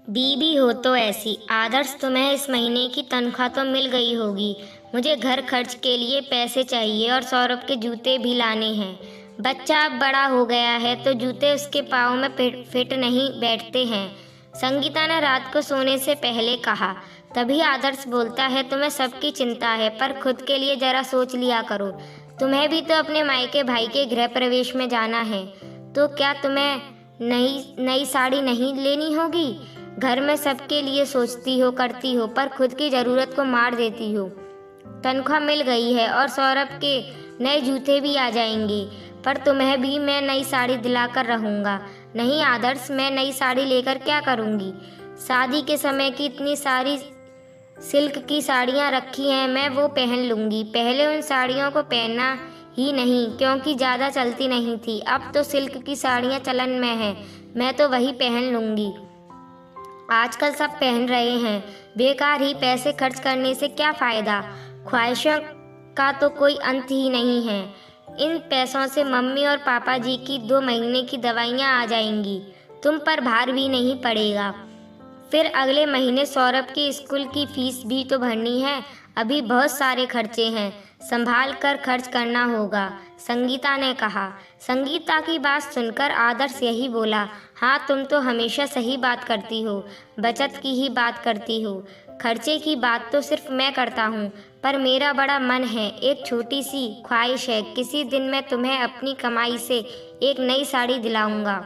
बीबी हो तो ऐसी। आदर्श, तुम्हें इस महीने की तनख्वाह तो मिल गई होगी। मुझे घर खर्च के लिए पैसे चाहिए और सौरभ के जूते भी लाने हैं। बच्चा अब बड़ा हो गया है तो जूते उसके पाँव में फिट नहीं बैठते हैं, संगीता ने रात को सोने से पहले कहा। तभी आदर्श बोलता है, तुम्हें सबकी चिंता है पर खुद के लिए जरा सोच लिया करो। तुम्हें भी तो अपने मायके भाई के गृह प्रवेश में जाना है, तो क्या तुम्हें नई नई साड़ी नहीं लेनी होगी? घर में सबके लिए सोचती हो, करती हो, पर खुद की ज़रूरत को मार देती हो। तनख्वाह मिल गई है और सौरभ के नए जूते भी आ जाएंगे, पर तुम्हें भी मैं नई साड़ी दिलाकर रहूँगा। नहीं आदर्श, मैं नई साड़ी लेकर क्या करूँगी? शादी के समय की इतनी सारी सिल्क की साड़ियाँ रखी हैं, मैं वो पहन लूँगी। पहले उन साड़ियों को पहनना ही नहीं, क्योंकि ज़्यादा चलती नहीं थी। अब तो सिल्क की साड़ियाँ चलन में हैं, मैं तो वही पहन लूँगी। आजकल सब पहन रहे हैं, बेकार ही पैसे खर्च करने से क्या फ़ायदा? ख्वाहिशों का तो कोई अंत ही नहीं है। इन पैसों से मम्मी और पापा जी की 2 महीने की दवाइयाँ आ जाएंगी, तुम पर भार भी नहीं पड़ेगा। फिर अगले महीने सौरभ की स्कूल की फीस भी तो भरनी है। अभी बहुत सारे खर्चे हैं, संभाल कर खर्च करना होगा, संगीता ने कहा। संगीता की बात सुनकर आदर्श यही बोला, हाँ तुम तो हमेशा सही बात करती हो, बचत की ही बात करती हो। खर्चे की बात तो सिर्फ मैं करता हूँ, पर मेरा बड़ा मन है, एक छोटी सी ख्वाहिश है, किसी दिन मैं तुम्हें अपनी कमाई से एक नई साड़ी दिलाऊंगा।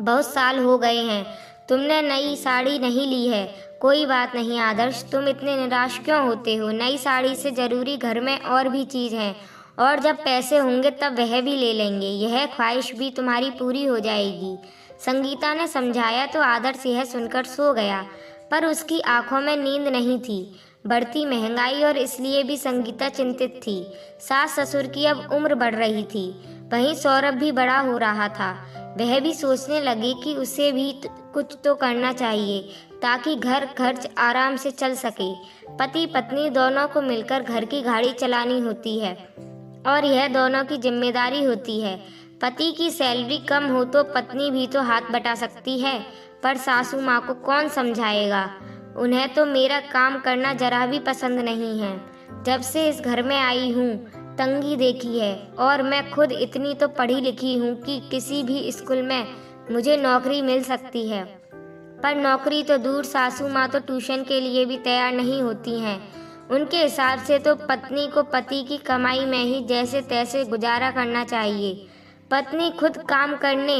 बहुत साल हो गए हैं, तुमने नई साड़ी नहीं ली है। कोई बात नहीं आदर्श, तुम इतने निराश क्यों होते हो? नई साड़ी से ज़रूरी घर में और भी चीज़ हैं, और जब पैसे होंगे तब वह भी ले लेंगे। यह ख्वाहिश भी तुम्हारी पूरी हो जाएगी, संगीता ने समझाया। तो आदर्श यह सुनकर सो गया, पर उसकी आंखों में नींद नहीं थी। बढ़ती महंगाई और इसलिए भी संगीता चिंतित थी। सास ससुर की अब उम्र बढ़ रही थी, वहीं सौरभ भी बड़ा हो रहा था। वह भी सोचने लगी कि उसे भी कुछ तो करना चाहिए, ताकि घर खर्च आराम से चल सके। पति पत्नी दोनों को मिलकर घर की गाड़ी चलानी होती है, और यह दोनों की जिम्मेदारी होती है। पति की सैलरी कम हो तो पत्नी भी तो हाथ बटा सकती है, पर सासू माँ को कौन समझाएगा? उन्हें तो मेरा काम करना जरा भी पसंद नहीं है। जब से इस घर में आई हूँ तंगी देखी है, और मैं खुद इतनी तो पढ़ी लिखी हूँ कि किसी भी स्कूल में मुझे नौकरी मिल सकती है। पर नौकरी तो दूर, सासू माँ तो ट्यूशन के लिए भी तैयार नहीं होती हैं। उनके हिसाब से तो पत्नी को पति की कमाई में ही जैसे तैसे गुजारा करना चाहिए। पत्नी खुद काम करने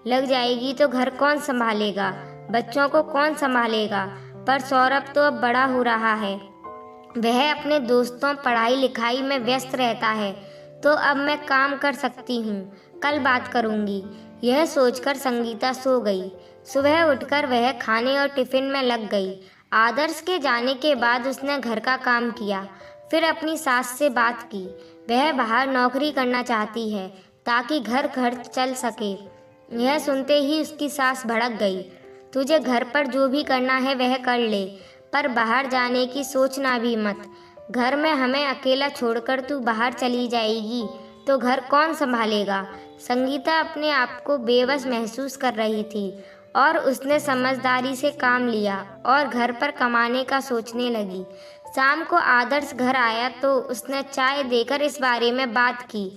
लग जाएगी तो घर कौन संभालेगा, बच्चों को कौन संभालेगा? पर सौरभ तो अब बड़ा हो रहा है, वह अपने दोस्तों पढ़ाई लिखाई में व्यस्त रहता है, तो अब मैं काम कर सकती हूँ, कल बात करूँगी। यह सोचकर संगीता सो गई। सुबह उठकर वह खाने और टिफिन में लग गई। आदर्श के जाने के बाद उसने घर का काम किया, फिर अपनी सास से बात की। वह बाहर नौकरी करना चाहती है ताकि घर खर्च चल सके। यह सुनते ही उसकी सास भड़क गई। तुझे घर पर जो भी करना है वह कर ले, पर बाहर जाने की सोचना भी मत। घर में हमें अकेला छोड़कर तू बाहर चली जाएगी तो घर कौन संभालेगा? संगीता अपने आप को बेबस महसूस कर रही थी, और उसने समझदारी से काम लिया और घर पर कमाने का सोचने लगी। शाम को आदर्श घर आया तो उसने चाय देकर इस बारे में बात की।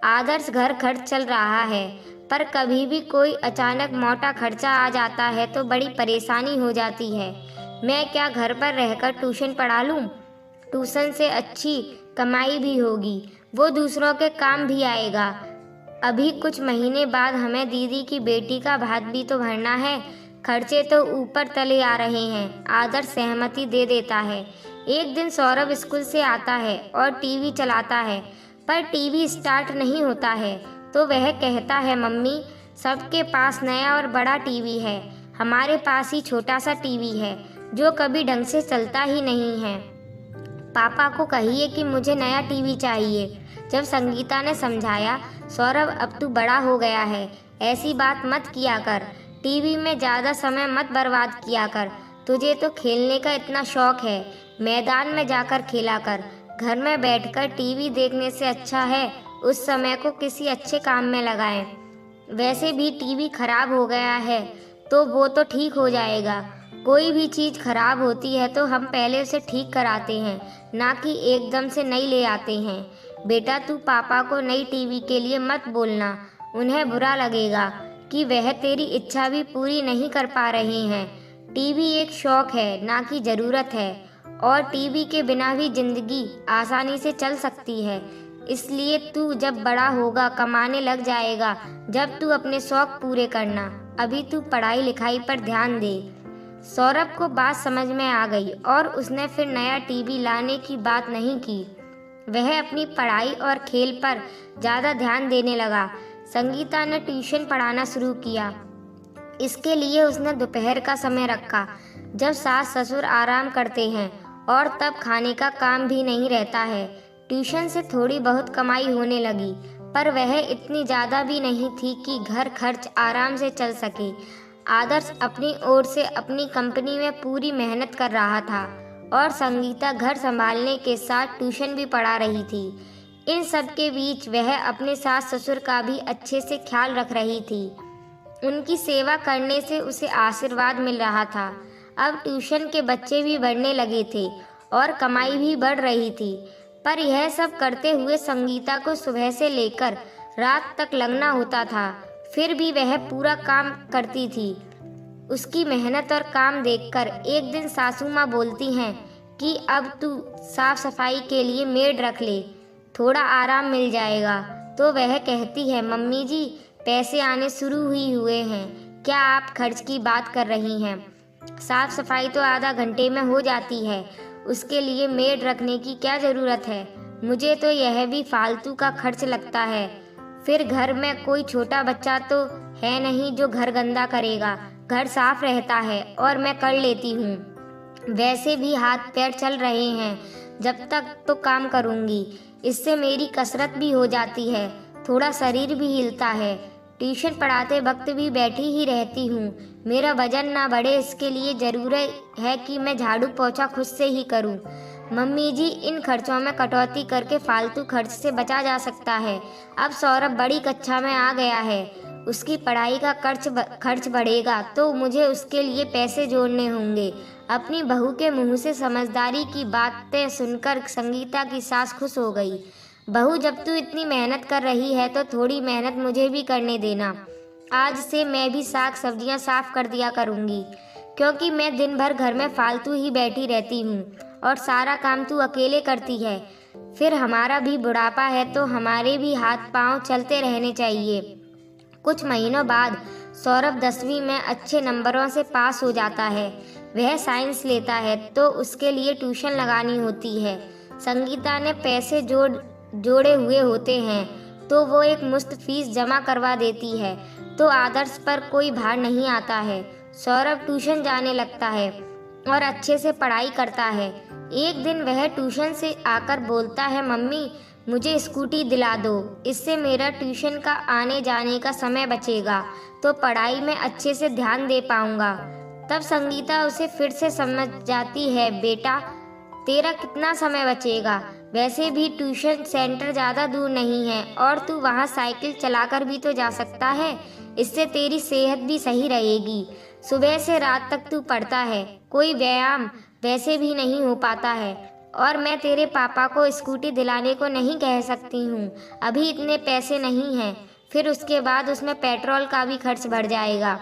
आदर्श, घर खर्च चल रहा है, पर कभी भी कोई अचानक मोटा खर्चा आ जाता है तो बड़ी परेशानी हो जाती है। मैं क्या घर पर रहकर ट्यूशन पढ़ा लूँ? ट्यूशन से अच्छी कमाई भी होगी, वो दूसरों के काम भी आएगा। अभी कुछ महीने बाद हमें दीदी की बेटी का भात भी तो भरना है। खर्चे तो ऊपर तले आ रहे हैं। आदर्श सहमति दे देता है। एक दिन सौरभ स्कूल से आता है और टीवी चलाता है, पर टीवी स्टार्ट नहीं होता है। तो वह कहता है, मम्मी सबके पास नया और बड़ा टीवी है, हमारे पास ही छोटा सा टीवी है जो कभी ढंग से चलता ही नहीं है। पापा को कहिए कि मुझे नया टीवी चाहिए। जब संगीता ने समझाया, सौरभ अब तू बड़ा हो गया है, ऐसी बात मत किया कर, टीवी में ज़्यादा समय मत बर्बाद किया कर। तुझे तो खेलने का इतना शौक है, मैदान में जाकर खेला कर। घर में बैठकर टीवी देखने से अच्छा है उस समय को किसी अच्छे काम में लगाएं। वैसे भी टीवी खराब हो गया है तो वो तो ठीक हो जाएगा। कोई भी चीज़ खराब होती है तो हम पहले उसे ठीक कराते हैं, ना कि एकदम से नई ले आते हैं। बेटा, तू पापा को नई टीवी के लिए मत बोलना, उन्हें बुरा लगेगा कि वह तेरी इच्छा भी पूरी नहीं कर पा रहे हैं। टीवी एक शौक है, ना कि ज़रूरत है, और टीवी के बिना भी जिंदगी आसानी से चल सकती है। इसलिए तू जब बड़ा होगा कमाने लग जाएगा, जब तू अपने शौक पूरे करना। अभी तू पढ़ाई लिखाई पर ध्यान दे। सौरभ को बात समझ में आ गई और उसने फिर नया टीवी लाने की बात नहीं की। वह अपनी पढ़ाई और खेल पर ज़्यादा ध्यान देने लगा। संगीता ने ट्यूशन पढ़ाना शुरू किया। इसके लिए उसने दोपहर का समय रखा, जब सास ससुर आराम करते हैं और तब खाने का काम भी नहीं रहता है। ट्यूशन से थोड़ी बहुत कमाई होने लगी, पर वह इतनी ज़्यादा भी नहीं थी कि घर खर्च आराम से चल सके। आदर्श अपनी ओर से अपनी कंपनी में पूरी मेहनत कर रहा था और संगीता घर संभालने के साथ ट्यूशन भी पढ़ा रही थी। इन सब के बीच वह अपने सास ससुर का भी अच्छे से ख्याल रख रही थी। उनकी सेवा करने से उसे आशीर्वाद मिल रहा था। अब ट्यूशन के बच्चे भी बढ़ने लगे थे और कमाई भी बढ़ रही थी, पर यह सब करते हुए संगीता को सुबह से लेकर रात तक लगना होता था। फिर भी वह पूरा काम करती थी। उसकी मेहनत और काम देखकर एक दिन सासू माँ बोलती हैं कि अब तू साफ सफाई के लिए मेड रख ले, थोड़ा आराम मिल जाएगा। तो वह कहती है, मम्मी जी, पैसे आने शुरू ही हुए हैं, क्या आप खर्च की बात कर रही हैं? साफ सफाई तो आधा घंटे में हो जाती है, उसके लिए मेड रखने की क्या ज़रूरत है? मुझे तो यह भी फालतू का खर्च लगता है। फिर घर में कोई छोटा बच्चा तो है नहीं जो घर गंदा करेगा। घर साफ रहता है और मैं कर लेती हूँ। वैसे भी हाथ पैर चल रहे हैं, जब तक तो काम करूँगी। इससे मेरी कसरत भी हो जाती है, थोड़ा शरीर भी हिलता है। ट्यूशन पढ़ाते वक्त भी बैठी ही रहती हूँ। मेरा वजन ना बढ़े, इसके लिए ज़रूरी है कि मैं झाड़ू पोछा खुद से ही करूँ। मम्मी जी, इन खर्चों में कटौती करके फालतू खर्च से बचा जा सकता है। अब सौरभ बड़ी कक्षा में आ गया है, उसकी पढ़ाई का खर्च बढ़ेगा तो मुझे उसके लिए पैसे जोड़ने होंगे। अपनी बहू के मुंह से समझदारी की बातें सुनकर संगीता की सास खुश हो गई। बहू, जब तू इतनी मेहनत कर रही है तो थोड़ी मेहनत मुझे भी करने देना। आज से मैं भी साग सब्जियां साफ कर दिया करूँगी, क्योंकि मैं दिन भर घर में फालतू ही बैठी रहती हूँ और सारा काम तू अकेले करती है। फिर हमारा भी बुढ़ापा है तो हमारे भी हाथ पांव चलते रहने चाहिए। कुछ महीनों बाद सौरभ 10वीं में अच्छे नंबरों से पास हो जाता है। वह साइंस लेता है तो उसके लिए ट्यूशन लगानी होती है। संगीता ने पैसे जोड़े हुए होते हैं तो वो एक मुश्त फीस जमा करवा देती है, तो आदर्श पर कोई भार नहीं आता है। सौरभ ट्यूशन जाने लगता है और अच्छे से पढ़ाई करता है। एक दिन वह ट्यूशन से आकर बोलता है, मम्मी, मुझे स्कूटी दिला दो, इससे मेरा ट्यूशन का आने जाने का समय बचेगा तो पढ़ाई में अच्छे से ध्यान दे पाऊंगा। तब संगीता उसे फिर से समझ जाती है, बेटा, तेरा कितना समय बचेगा? वैसे भी ट्यूशन सेंटर ज़्यादा दूर नहीं है और तू वहाँ साइकिल चलाकर भी तो जा सकता है, इससे तेरी सेहत भी सही रहेगी। सुबह से रात तक तू पढ़ता है, कोई व्यायाम वैसे भी नहीं हो पाता है, और मैं तेरे पापा को स्कूटी दिलाने को नहीं कह सकती हूँ, अभी इतने पैसे नहीं हैं। फिर उसके बाद उसमें पेट्रोल का भी खर्च बढ़ जाएगा,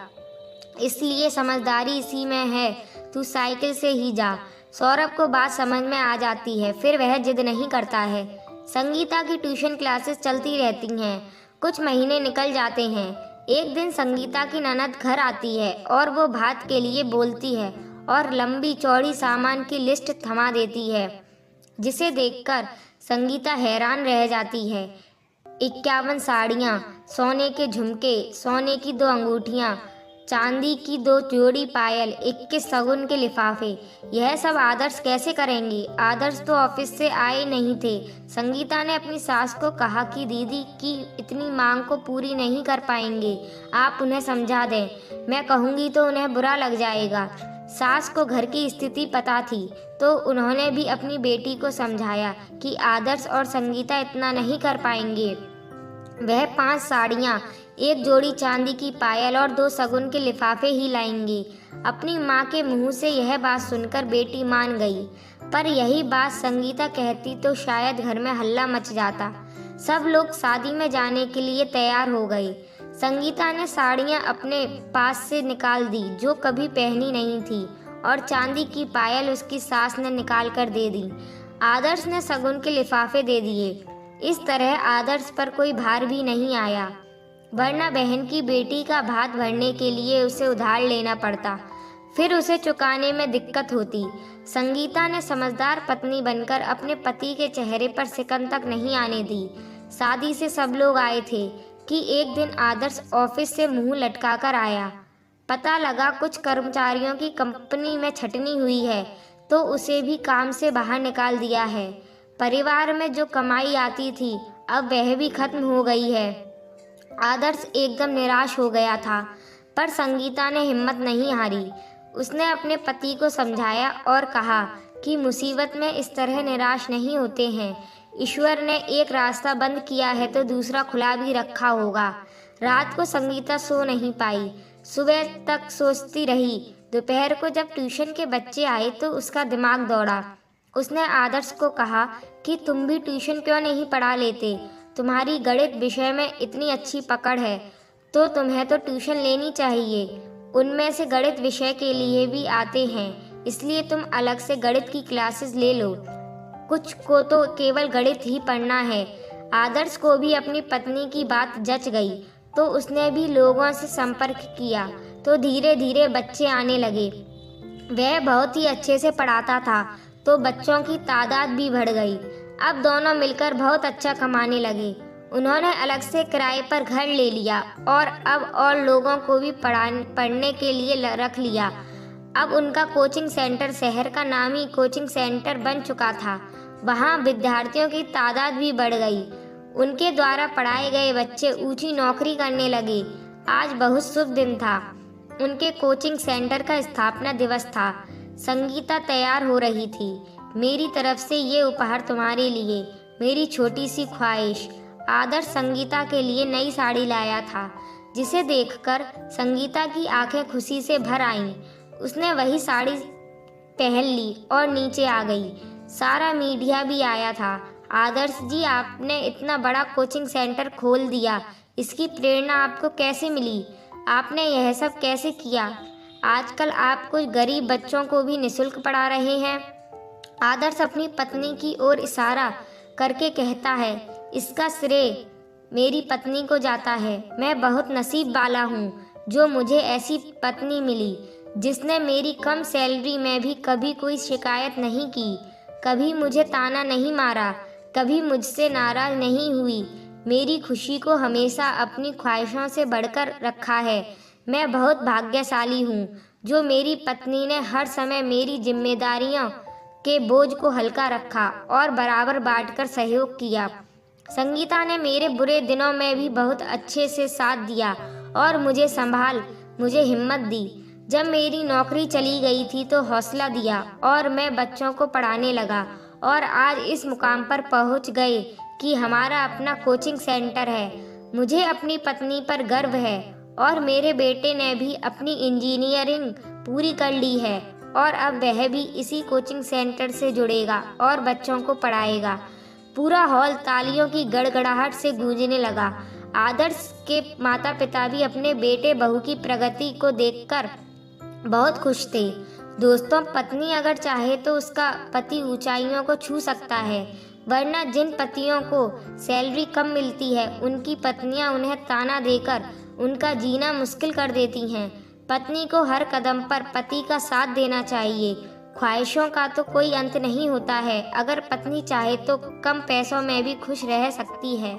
इसलिए समझदारी इसी में है, तू साइकिल से ही जा। सौरभ को बात समझ में आ जाती है, फिर वह जिद नहीं करता है। संगीता की ट्यूशन क्लासेस चलती रहती हैं। कुछ महीने निकल जाते हैं। एक दिन संगीता की ननद घर आती है और वो भात के लिए बोलती है और लंबी चौड़ी सामान की लिस्ट थमा देती है, जिसे देखकर संगीता हैरान रह जाती है। 51 साड़ियाँ, सोने के झुमके, सोने की 2 अंगूठियाँ, चांदी की 2 जोड़ी पायल, 21 शगुन के लिफाफे, यह सब आदर्श कैसे करेंगे? आदर्श तो ऑफिस से आए नहीं थे। संगीता ने अपनी सास को कहा कि दीदी की इतनी मांग को पूरी नहीं कर पाएंगे, आप उन्हें समझा दें, मैं कहूँगी तो उन्हें बुरा लग जाएगा। सास को घर की स्थिति पता थी तो उन्होंने भी अपनी बेटी को समझाया कि आदर्श और संगीता इतना नहीं कर पाएंगे। वह 5 साड़ियाँ, एक जोड़ी चांदी की पायल और 2 शगुन के लिफाफे ही लाएंगे। अपनी माँ के मुंह से यह बात सुनकर बेटी मान गई, पर यही बात संगीता कहती तो शायद घर में हल्ला मच जाता। सब लोग शादी में जाने के लिए तैयार हो गए। संगीता ने साड़ियाँ अपने पास से निकाल दी जो कभी पहनी नहीं थी, और चांदी की पायल उसकी सास ने निकाल कर दे दी। आदर्श ने शगुन के लिफाफे दे दिए। इस तरह आदर्श पर कोई भार भी नहीं आया, वरना बहन की बेटी का भात भरने के लिए उसे उधार लेना पड़ता, फिर उसे चुकाने में दिक्कत होती। संगीता ने समझदार पत्नी बनकर अपने पति के चेहरे पर सिकन तक नहीं आने दी। शादी से सब लोग आए थे कि एक दिन आदर्श ऑफिस से मुंह लटका कर आया। पता लगा कुछ कर्मचारियों की कंपनी में छटनी हुई है, तो उसे भी काम से बाहर निकाल दिया है। परिवार में जो कमाई आती थी अब वह भी खत्म हो गई है। आदर्श एकदम निराश हो गया था, पर संगीता ने हिम्मत नहीं हारी। उसने अपने पति को समझाया और कहा कि मुसीबत में इस तरह निराश नहीं होते हैं। ईश्वर ने एक रास्ता बंद किया है तो दूसरा खुला भी रखा होगा। रात को संगीता सो नहीं पाई, सुबह तक सोचती रही। दोपहर को जब ट्यूशन के बच्चे आए तो उसका दिमाग दौड़ा। उसने आदर्श को कहा कि तुम भी ट्यूशन क्यों नहीं पढ़ा लेते, तुम्हारी गणित विषय में इतनी अच्छी पकड़ है तो तुम्हें तो ट्यूशन लेनी चाहिए। उनमें से गणित विषय के लिए भी आते हैं, इसलिए तुम अलग से गणित की क्लासेस ले लो। कुछ को तो केवल गणित ही पढ़ना है। आदर्श को भी अपनी पत्नी की बात जच गई, तो उसने भी लोगों से संपर्क किया, तो धीरे धीरे बच्चे आने लगे। वह बहुत ही अच्छे से पढ़ाता था, तो बच्चों की तादाद भी बढ़ गई। अब दोनों मिलकर बहुत अच्छा कमाने लगे। उन्होंने अलग से किराए पर घर ले लिया और अब और लोगों को भी पढ़ने के लिए रख लिया। अब उनका कोचिंग सेंटर शहर का नामी कोचिंग सेंटर बन चुका था। वहाँ विद्यार्थियों की तादाद भी बढ़ गई। उनके द्वारा पढ़ाए गए बच्चे ऊंची नौकरी करने लगे। आज बहुत शुभ दिन था। उनके कोचिंग सेंटर का स्थापना दिवस था। संगीता तैयार हो रही थी। मेरी तरफ से ये उपहार तुम्हारे लिए, मेरी छोटी सी ख्वाहिश। आदर्श संगीता के लिए नई साड़ी लाया था, जिसे देखकर संगीता की आंखें खुशी से भर आईं। उसने वही साड़ी पहन ली और नीचे आ गई। सारा मीडिया भी आया था। आदर्श जी, आपने इतना बड़ा कोचिंग सेंटर खोल दिया, इसकी प्रेरणा आपको कैसे मिली? आपने यह सब कैसे किया? आजकल आप कुछ गरीब बच्चों को भी निःशुल्क पढ़ा रहे हैं। आदर्श अपनी पत्नी की ओर इशारा करके कहता है, इसका श्रेय मेरी पत्नी को जाता है। मैं बहुत नसीब वाला हूँ जो मुझे ऐसी पत्नी मिली, जिसने मेरी कम सैलरी में भी कभी कोई शिकायत नहीं की, कभी मुझे ताना नहीं मारा, कभी मुझसे नाराज नहीं हुई। मेरी खुशी को हमेशा अपनी ख्वाहिशों से बढ़कर रखा है। मैं बहुत भाग्यशाली हूँ जो मेरी पत्नी ने हर समय मेरी जिम्मेदारियों के बोझ को हल्का रखा और बराबर बांटकर सहयोग किया। संगीता ने मेरे बुरे दिनों में भी बहुत अच्छे से साथ दिया और मुझे हिम्मत दी। जब मेरी नौकरी चली गई थी तो हौसला दिया और मैं बच्चों को पढ़ाने लगा, और आज इस मुकाम पर पहुंच गए कि हमारा अपना कोचिंग सेंटर है। मुझे अपनी पत्नी पर गर्व है और मेरे बेटे ने भी अपनी इंजीनियरिंग पूरी कर ली है और अब वह भी इसी कोचिंग सेंटर से जुड़ेगा और बच्चों को पढ़ाएगा। पूरा हॉल तालियों की गड़गड़ाहट से गूंजने लगा। आदर्श के माता पिता भी अपने बेटे बहू की प्रगति को देखकर बहुत खुश थे। दोस्तों, पत्नी अगर चाहे तो उसका पति ऊंचाइयों को छू सकता है, वरना जिन पतियों को सैलरी कम मिलती है उनकी पत्नियां उन्हें ताना देकर उनका जीना मुश्किल कर देती हैं। पत्नी को हर कदम पर पति का साथ देना चाहिए। ख्वाहिशों का तो कोई अंत नहीं होता है। अगर पत्नी चाहे तो कम पैसों में भी खुश रह सकती है।